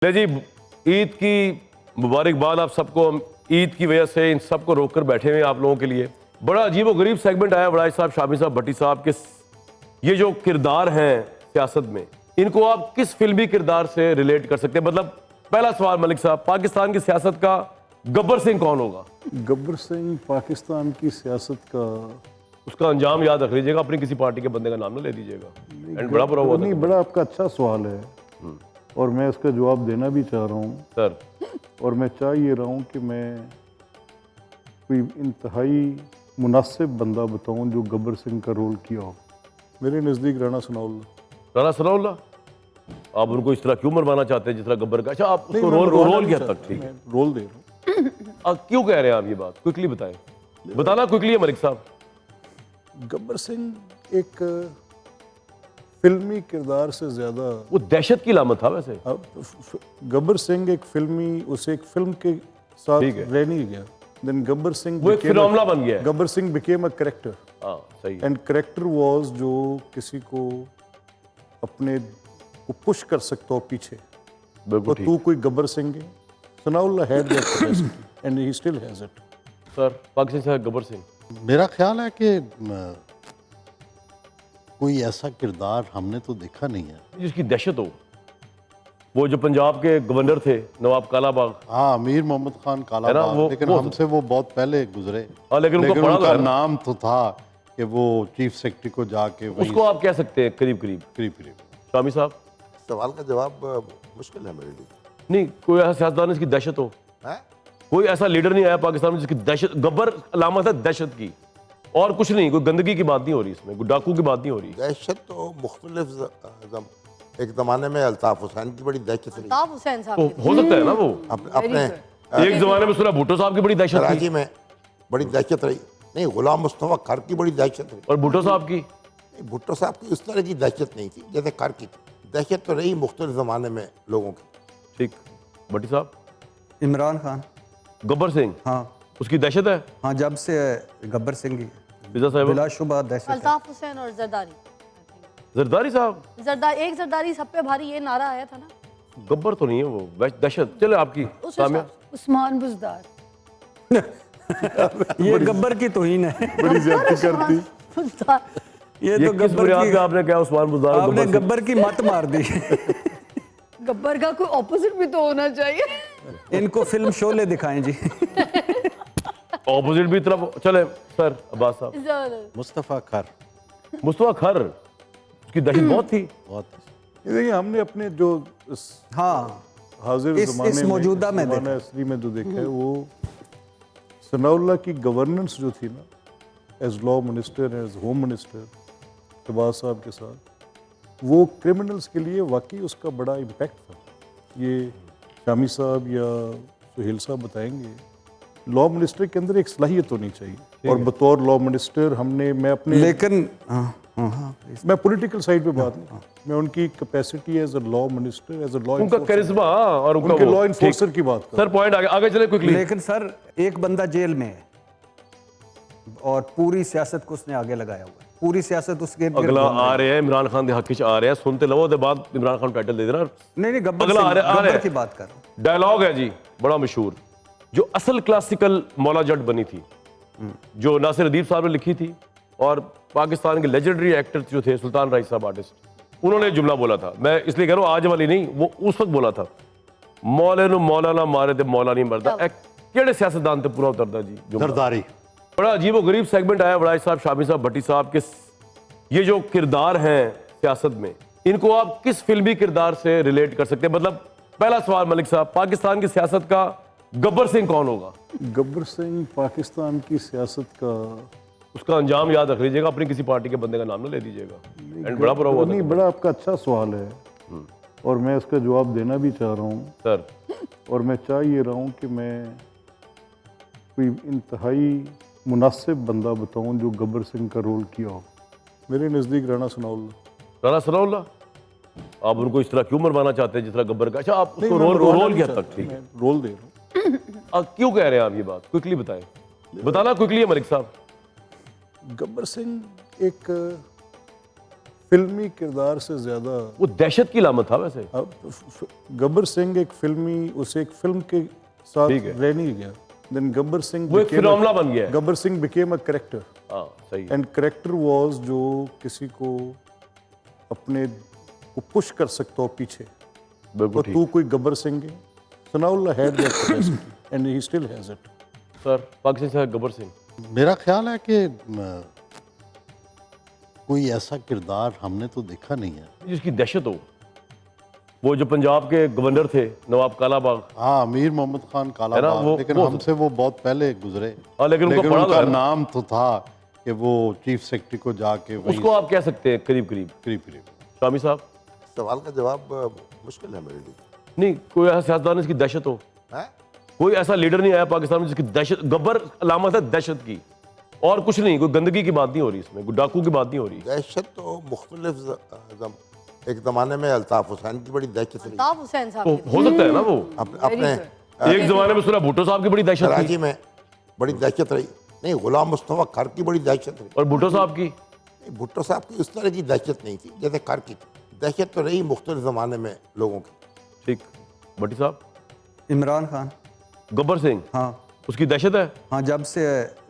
ले जी, ईद की मुबारकबाद आप सबको। हम ईद की वजह से इन सबको रोक कर बैठे हुए आप लोगों के लिए। बड़ा अजीब व गरीब सेगमेंट आया वड़ाई साहब, शामी साहब, भट्टी साहब के ये जो किरदार हैं सियासत में, इनको आप किस फिल्मी किरदार से रिलेट कर सकते हैं? मतलब पहला सवाल मलिक साहब, पाकिस्तान की सियासत का गब्बर सिंह कौन होगा? गब्बर सिंह पाकिस्तान की सियासत का उसका अंजाम याद रख लीजिएगा, अपनी किसी पार्टी के बंदे का नाम ना ले दीजिएगा। एंड बड़ा बुरा हुआ नहीं, बड़ा आपका अच्छा सवाल है और मैं उसका जवाब देना भी चाह रहा हूँ सर। और मैं चाह ये रहा हूँ कि मैं कोई इंतहाई मुनासिब बंदा बताऊँ जो गब्बर सिंह का रोल किया हो। मेरे नज़दीक राणा सनाउल्लाह। राणा सनाउल्लाह, आप उनको इस तरह क्यों मरवाना चाहते हैं जिस तरह गब्बर का? अच्छा, आप उसको रोल किया तक ठीक है, रोल दे रहा हूँ। क्यों कह रहे हैं आप ये बात? क्विकली बताएं, बताना क्विकली है मलिक साहब। गब्बर सिंह एक फिल्मी किरदार से ज़्यादा वो दहशत की लामत था वैसे। गब्बर सिंह एक फिल्मी, उसे एक फिल्म के साथ ठीक है। रह नहीं गया। देन गब्बर सिंह वो एक फिनोमेना बन गया है। Gabbar Singh became a character हाँ सही है। एंड कैरेक्टर वाज जो किसी को अपने को पुश कर सकता हो पीछे। बिल्कुल और ठीक। तू कोई गब्बर सिंह है। Sanaullah had that capacity and he still has it. Sir, Pakistan से गब्बर सिंह, मेरा ख्याल है कि कोई ऐसा किरदार हमने तो देखा नहीं है जिसकी दहशत हो। वो जो पंजाब के गवर्नर थे नवाब कालाबाग, हाँ, अमीर मोहम्मद खान है ना, कालाबाग, लेकिन हमसे वो बहुत पहले गुजरे। हाँ, लेकिन उनको पढ़ा उनका तो है ना। नाम तो था कि वो चीफ सेक्रेटरी को जाके वहीं उसको आप कह सकते हैं करीब करीब। करीब शामी साहब, सवाल का जवाब मुश्किल है मेरे लिए। नहीं कोई ऐसा सियासतदान जिसकी दहशत हो? हैं? कोई ऐसा लीडर नहीं आया पाकिस्तान में जिसकी दहशत, गब्बर अलामत है दहशत की और कुछ नहीं। कोई गंदगी की बात नहीं हो रही इसमें, कोई डाकू की बात नहीं हो रही। दहशत तो मुख्तलिफ एक ज़माने में अल्ताफ़ हुसैन की बड़ी दहशत रही। अल्ताफ हुसैन साहब तो की हो सकता है ना वो अपने एक जमाने में सुना भुट्टो साहब की बड़ी दहशत थी कराची में बड़ी दहशत रही। नहीं, गुलाम मुस्तफा खर की बड़ी दहशत रही। और भुट्टो साहब की नहीं, भुट्टो साहब की उस तरह की दहशत नहीं थी जैसे खर की थी। दहशत तो रही मुख्तलिफ ज़माने में लोगों की। ठीक। भट्टी साहब, इमरान खान। गब्बर सिंह, हाँ उसकी दहशत है? हाँ, जब से गब्बर सिंह की फिजा साहब, बिलाशुबा दहशत है। अल्ताफ हुसैन और जरदारी। जरदारी साहब, एक जरदारी सब पे भारी, ये नारा आया था ना। गब्बर तो नहीं है वो, दहशत। चले आपकी उस सामिया। हिसाब से। उस्मान बुजदार। ये गब्बर की तौहीन है। बड़ी ज्यादती करती। बुजदार। ये ये तो किस गब्बर बुनियाद की पे आपने क्या उस्मान बुज़दार और आपने गब्बर सिंह? गब्बर की मत मार दी। गब्बर का कोई ऑपोजिट भी तो होना चाहिए। इनको फिल्म शोले दिखाएं जी। ऑपोजिट भी तरफ चले। सर अब्बास साहब, मुस्तफ़ा खर मुस्तफा खर, उसकी दहशत बहुत थी। बहुत ये देखिए, हमने अपने जो हाँ, हाजिर इस ज़माने मौजूदा में ज़माना असली में जो देखा है, वो सनाउल्लाह की गवर्नेंस जो थी ना, as law minister, as home minister Shahbaz साहब के साथ, वो क्रिमिनल्स के लिए वाकई उसका बड़ा इम्पैक्ट था। ये शामी साहब या सुहेल साहब बताएंगे। लॉ मिनिस्टर के अंदर एक सलाहियत होनी चाहिए और बतौर लॉ मिनिस्टर मैं अपने लेकिन मैं पॉलिटिकल साइड पे बात नहीं, मैं उनकी capacity as a law minister, as a law उनका करिश्मा और उनका उनके वो- लॉ ठीक। इन्फोर्सर की बात कर। सर पॉइंट आगे आगे चले क्विकली। लेकिन सर, एक बंदा जेल में है और पूरी सियासत को उसने आगे लगाया हुआ है। पूरी सियासत उसके इर्द गिर्द अगला घूम रही आ है। रहे हैं इमरान खान के हक आ रहे हैं, सुनते लो दे बाद इमरान खान टाइटल दे देना। नहीं, गब्बर अगला आ रहे गब्बर हैं। की बात कर रहा हूँ। डायलॉग है जी बड़ा मशहूर, जो असल क्लासिकल मौला जट बनी थी, जो नासिर अदीब साहब ने लिखी थी और पाकिस्तान के लेजेंडरी एक्टर जो थे सुल्तान राइस साहब आर्टिस्ट, उन्होंने जुमला बोला था। मैं इसलिए कह रहा हूँ आज वाली नहीं, वो उस वक्त बोला था, मौले नु मौला ना मारे ते मौला नहीं मरदा। केड़े सियासतदान ते पूरा उतरदा जी जुमला। जरदारी। बड़ा अजीब व गरीब सेगमेंट आया वड़ाई साहब, शामी साहब, भट्टी साहब के ये जो किरदार हैं सियासत में, इनको आप किस फिल्मी किरदार से रिलेट कर सकते हैं? मतलब पहला सवाल मलिक साहब, पाकिस्तान की सियासत का गब्बर सिंह कौन होगा? गब्बर सिंह पाकिस्तान की सियासत का उसका अंजाम याद रख लीजिएगा, अपनी किसी पार्टी के बंदे का नाम ना ले दीजिएगा। एंड बड़ा बुरा हुआ नहीं, बड़ा आपका अच्छा सवाल है और मैं उसका जवाब देना भी चाह रहा हूँ सर। और मैं चाह ये रहा हूँ कि मैं कोई इंतहाई मुनासिब बंदा बताऊँ जो गब्बर सिंह का रोल किया हो। मेरे नज़दीक राणा सनाउल्लाह। राणा सनाउल्लाह, आप उनको इस तरह क्यों मरवाना चाहते हैं जिस तरह गब्बर का? अच्छा, आप उसको रोल किया तक ठीक है, रोल दे रहा हूँ। क्यों कह रहे हैं आप ये बात? क्विकली बताएं, बताना क्विकली है मलिक साहब। गब्बर सिंह एक फिल्मी किरदार से ज़्यादा वो दहशत की अलामत था वैसे। अब गब्बर सिंह एक फिल्मी, उसे एक फिल्म के साथ ठीक है। रह नहीं गया। देन गब्बर सिंह वो एक फिनोमेना बन गया है। Gabbar Singh became a character, हाँ सही है। एंड कैरेक्टर वाज जो किसी को अपने को पुश कर सकता हो पीछे। बिल्कुल तो ठीक। तू कोई गब्बर सिंह है। Sanaullah had that capacity and he still has it. Sir Pakistan से गब्बर सिंह, मेरा ख्याल है कि कोई ऐसा किरदार हमने तो देखा नहीं है। जिसकी दहशत हो। वो जो पंजाब के गवर्नर थे नवाब कालाबाग, हाँ, अमीर मोहम्मद खान है ना, कालाबाग, लेकिन वो- हमसे वो बहुत पहले गुजरे। हाँ, लेकिन उनको पढ़ा उनका था ना। नाम तो था कि वो चीफ सेक्रेटरी को जाके वहीं उसको आप कह सकते हैं करीब करीब। करीब करीब शामी साहब, सवाल का जवाब मुश्किल है मेरे लिए। नहीं कोई ऐसा सियासतदान जिसकी दहशत हो। है कोई ऐसा लीडर नहीं आया पाकिस्तान में जिसकी दहशत, गब्बर अलामत है दहशत की, और कुछ नहीं। कोई गंदगी की बात नहीं हो रही इसमें, कोई डाकू की बात नहीं हो रही। दहशत तो मुख्तलिफ एक ज़माने में अल्ताफ़ हुसैन की बड़ी दहशत रही। अल्ताफ हुसैन साहब तो की हो सकता है ना वो। अपने एक जमाने में सुना भुट्टो साहब की बड़ी दहशत थी, कराची में बड़ी दहशत रही। नहीं, गुलाम मुस्तफ़ा कर की बड़ी दहशत रही। और भुट्टो साहब की नहीं, भुट्टो साहब की उस तरह की दहशत नहीं थी जैसे कर की थी। दहशत तो रही मुख्तलिफ ज़माने में लोगों की। ठीक। भट्टी साहब, इमरान खान, गब्बर सिंह, हाँ उसकी दहशत है। हाँ, जब से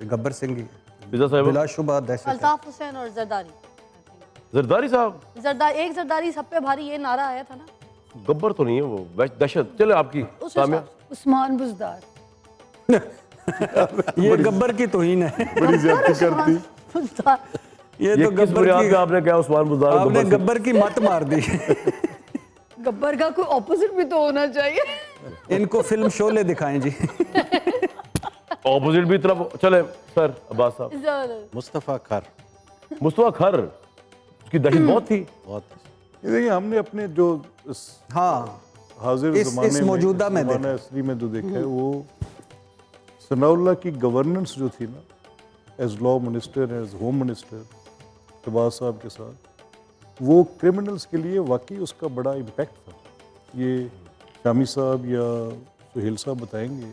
गब्बर सिंह की फिजा साहब, बिलाशुबा दहशत है। अल्ताफ हुसैन और जरदारी। जरदारी साहब, एक जरदारी सब पे भारी, ये नारा आया था ना गब्बर तो नहीं है वो, दहशत। चलो आपकी उस सामिया। हिसाब से। उस्मान बुजदार। ये गब्बर की तौहीन है। बड़ी ज्यादती करती। बुजदार। ये ये तो किस गब्बर बुनियाद की, पे आपने क्या उस्मान बुज़दार और आपने गब्बर सिंह? गब्बर की मत मार दी। गब्बर का कोई ऑपोजिट भी तो होना चाहिए। इनको फिल्म शोले दिखाएं जी। ऑपोजिट भी तरफ चले। सर अब्बास साहब, मुस्तफ़ा खर मुस्तफा खर, उसकी दहशत बहुत थी। बहुत ये देखिए, हमने अपने जो हाँ, हाजिर इस ज़माने मौजूदा में ज़माना असली में जो देखा है, वो सनाउल्लाह की गवर्नेंस जो थी ना, as law minister, as home minister Shahbaz साहब के साथ, वो क्रिमिनल्स के लिए वाकई उसका बड़ा इम्पैक्ट था। ये शामी साहब या सुहेल साहब बताएंगे।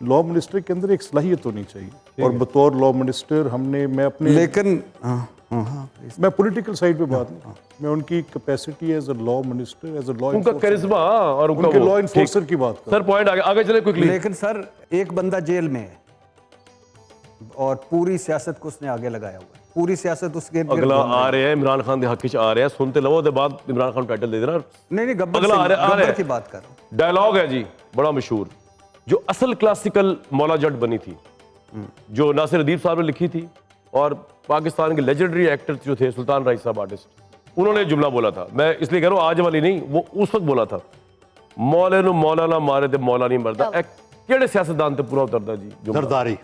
लॉ मिनिस्टर के अंदर एक सलाहियत होनी चाहिए, और बतौर लॉ मिनिस्टर मैं अपने लेकिन हाँ, please। मैं पॉलिटिकल साइड पे बात नहीं, मैं उनकी capacity as a law minister, as a law उनका करिश्मा और उनका उनके वो। लॉ इन्फोर्सर ठीक। की बात कर। सर पॉइंट आगे आगे चले क्विकली। लेकिन सर, एक बंदा जेल में है और पूरी सियासत को उसने आगे लगाया हुआ है। पूरी सियासत उसके इर्द गिर्द अगला घूम रही आ है। रहे हैं इमरान खान के हक च आ रहे हैं, सुनते लवो दे बाद इमरान खान टाइटल दे देना। नहीं, गब्बर अगला आ रहा है, गब्बर की बात कर रहा हूं। डायलॉग है जी बड़ा मशहूर, जो असल क्लासिकल मौला जट बनी थी, जो नासिर अदीब साहब ने लिखी थी, और पाकिस्तान के लेजेंडरी एक्टर जो थे सुल्तान राइस साहब आर्टिस्ट, उन्होंने जुमला बोला था। मैं इसलिए कह रहा हूँ आज वाली नहीं, वो उस वक्त बोला था, मौले नु मौला ना मारे ते मौला नहीं मरदा। केड़े सियासतदान ते पूरा उतरदा जी जुमला? जरदारी।